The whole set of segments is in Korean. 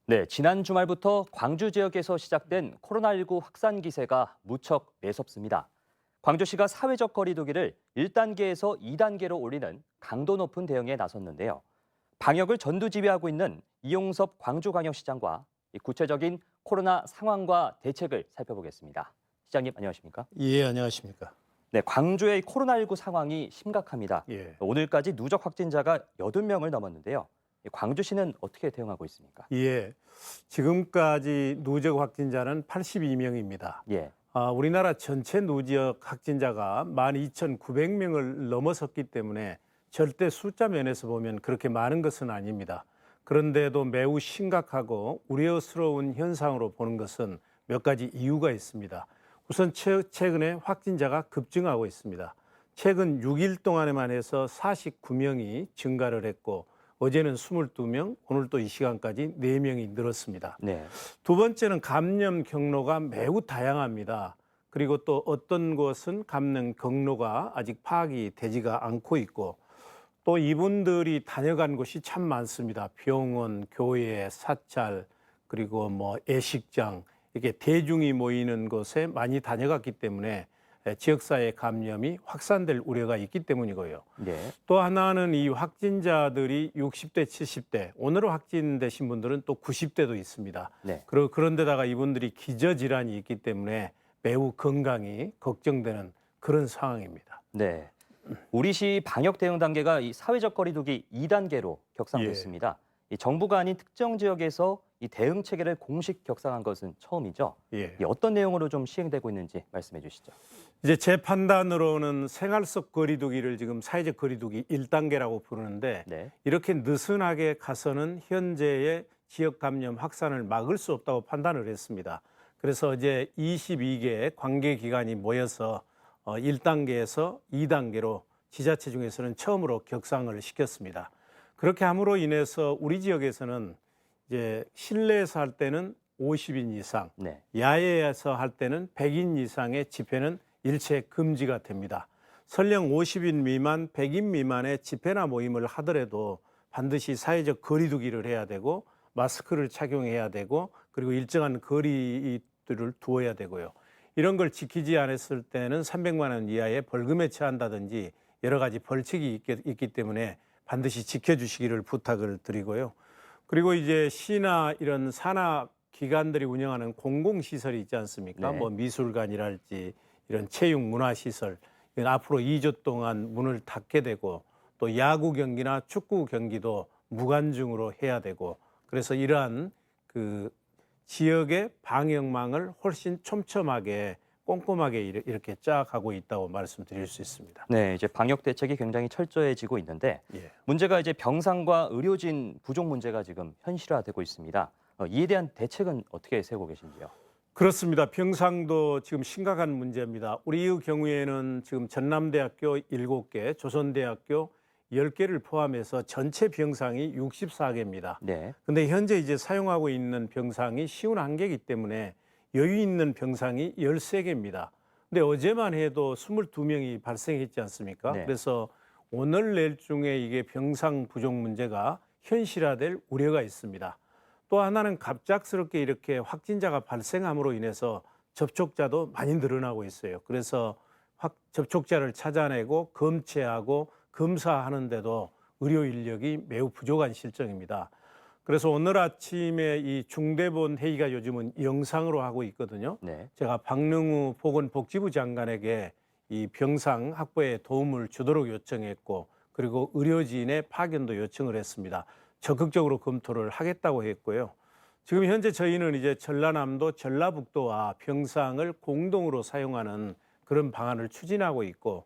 네, 지난 주말부터 광주 지역에서 시작된 코로나19 확산 기세가 무척 매섭습니다. 광주시가 사회적 거리두기를 1단계에서 2단계로 올리는 강도 높은 대응에 나섰는데요. 방역을 전두지휘하고 있는 이용섭 광주광역시장과 이 구체적인 코로나 상황과 대책을 살펴보겠습니다. 시장님 안녕하십니까? 예, 안녕하십니까? 네, 광주의 코로나19 상황이 심각합니다. 예. 오늘까지 누적 확진자가 80명을 넘었는데요. 광주시는 어떻게 대응하고 있습니까? 예. 지금까지 누적 확진자는 82명입니다. 예. 우리나라 전체 누적 확진자가 12,900명을 넘어섰기 때문에 절대 숫자 면에서 보면 그렇게 많은 것은 아닙니다. 그런데도 매우 심각하고 우려스러운 현상으로 보는 것은 몇 가지 이유가 있습니다. 우선 최근에 확진자가 급증하고 있습니다. 최근 6일 동안에만 해서 49명이 증가를 했고 어제는 22명, 오늘 또 이 시간까지 4명이 늘었습니다. 네. 두 번째는 감염 경로가 매우 다양합니다. 그리고 또 어떤 곳은 감염 경로가 아직 파악이 되지가 않고 있고 또 이분들이 다녀간 곳이 참 많습니다. 병원, 교회, 사찰, 그리고 뭐 예식장, 이렇게 대중이 모이는 곳에 많이 다녀갔기 때문에 지역사회 감염이 확산될 우려가 있기 때문이고요. 네. 또 하나는 이 확진자들이 60대, 70대, 오늘 확진되신 분들은 또 90대도 있습니다. 네. 그런데다가 이분들이 기저질환이 있기 때문에 매우 건강이 걱정되는 그런 상황입니다. 네. 우리시 방역 대응 단계가 이 사회적 거리두기 2단계로 격상됐습니다. 이 정부가 아닌 특정 지역에서 이 대응 체계를 공식 격상한 것은 처음이죠. 예. 이 어떤 내용으로 좀 시행되고 있는지 말씀해 주시죠. 이제 제 판단으로는 생활 속 거리두기를 지금 사회적 거리두기 1단계라고 부르는데 네. 이렇게 느슨하게 가서는 현재의 지역 감염 확산을 막을 수 없다고 판단을 했습니다. 그래서 이제 22개 관계기관이 모여서 1단계에서 2단계로 지자체 중에서는 처음으로 격상을 시켰습니다. 그렇게 함으로 인해서 우리 지역에서는 이제 실내에서 할 때는 50인 이상, 네. 야외에서 할 때는 100인 이상의 집회는 일체 금지가 됩니다. 설령 50인 미만, 100인 미만의 집회나 모임을 하더라도 반드시 사회적 거리두기를 해야 되고 마스크를 착용해야 되고 그리고 일정한 거리들을 두어야 되고요. 이런 걸 지키지 않았을 때는 300만 원 이하의 벌금에 처한다든지 여러 가지 벌칙이 있기 때문에 반드시 지켜주시기를 부탁을 드리고요. 그리고 이제 시나 이런 산하 기관들이 운영하는 공공시설이 있지 않습니까? 네. 뭐 미술관이랄지 이런 체육 문화시설 이건 앞으로 2주 동안 문을 닫게 되고 또 야구 경기나 축구 경기도 무관중으로 해야 되고 그래서 이러한 그 지역의 방역망을 훨씬 촘촘하게 꼼꼼하게 이렇게 짜 가고 있다고 말씀드릴 수 있습니다. 네, 이제 방역 대책이 굉장히 철저해지고 있는데 예. 문제가 이제 병상과 의료진 부족 문제가 지금 현실화되고 있습니다. 이에 대한 대책은 어떻게 세우고 계신지요? 그렇습니다. 병상도 지금 심각한 문제입니다. 우리의 경우에는 지금 전남대학교 7개, 조선대학교 10개를 포함해서 전체 병상이 64개입니다. 네. 근데 현재 이제 사용하고 있는 병상이 51개이기 때문에 여유 있는 병상이 13개입니다. 근데 어제만 해도 22명이 발생했지 않습니까? 네. 그래서 오늘 내일 중에 이게 병상 부족 문제가 현실화될 우려가 있습니다. 또 하나는 갑작스럽게 이렇게 확진자가 발생함으로 인해서 접촉자도 많이 늘어나고 있어요. 그래서 접촉자를 찾아내고 검체하고 검사하는데도 의료 인력이 매우 부족한 실정입니다. 그래서 오늘 아침에 이 중대본 회의가 요즘은 영상으로 하고 있거든요. 네. 제가 박능우 보건복지부 장관에게 이 병상 확보에 도움을 주도록 요청했고 그리고 의료진의 파견도 요청을 했습니다. 적극적으로 검토를 하겠다고 했고요. 지금 현재 저희는 이제 전라남도, 전라북도와 병상을 공동으로 사용하는 그런 방안을 추진하고 있고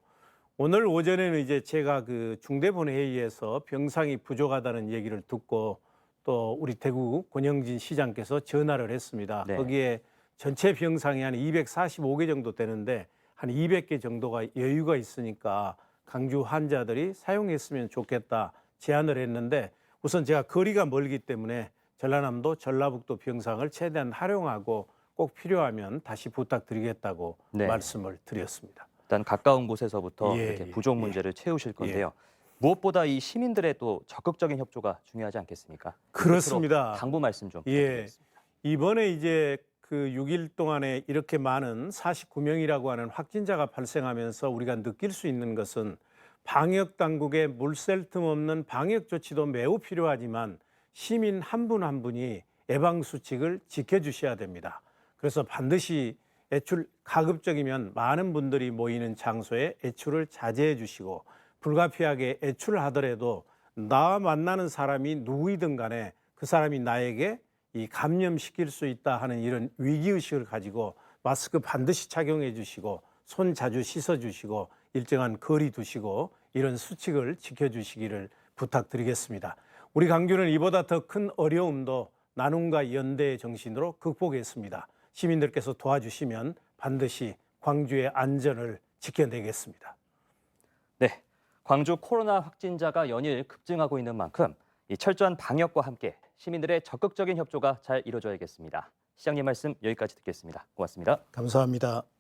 오늘 오전에는 이제 제가 그 중대본 회의에서 병상이 부족하다는 얘기를 듣고 또 우리 대구 권영진 시장께서 전화를 했습니다. 네. 거기에 전체 병상이 한 245개 정도 되는데 한 200개 정도가 여유가 있으니까 강주 환자들이 사용했으면 좋겠다 제안을 했는데 우선 제가 거리가 멀기 때문에 전라남도, 전라북도 병상을 최대한 활용하고 꼭 필요하면 다시 부탁드리겠다고 네. 말씀을 드렸습니다. 일단 가까운 곳에서부터 예, 이렇게 예, 부족 예. 문제를 채우실 건데요. 무엇보다 이 시민들의 또 적극적인 협조가 중요하지 않겠습니까? 그렇습니다. 당부 말씀 좀 예. 부탁드리겠습니다. 이번에 이제 그 6일 동안에 이렇게 많은 49명이라고 하는 확진자가 발생하면서 우리가 느낄 수 있는 것은 방역 당국의 물샐 틈 없는 방역 조치도 매우 필요하지만 시민 한 분 한 분이 예방 수칙을 지켜주셔야 됩니다. 그래서 반드시 가급적이면 많은 분들이 모이는 장소에 외출을 자제해 주시고 불가피하게 외출을 하더라도 나와 만나는 사람이 누구이든 간에 그 사람이 나에게 이 감염시킬 수 있다 하는 이런 위기의식을 가지고 마스크 반드시 착용해 주시고 손 자주 씻어 주시고 일정한 거리 두시고 이런 수칙을 지켜주시기를 부탁드리겠습니다. 우리 광주는 이보다 더 큰 어려움도 나눔과 연대의 정신으로 극복했습니다. 시민들께서 도와주시면 반드시 광주의 안전을 지켜내겠습니다. 네, 광주 코로나 확진자가 연일 급증하고 있는 만큼 이 철저한 방역과 함께 시민들의 적극적인 협조가 잘 이루어져야겠습니다. 시장님 말씀 여기까지 듣겠습니다. 고맙습니다. 감사합니다.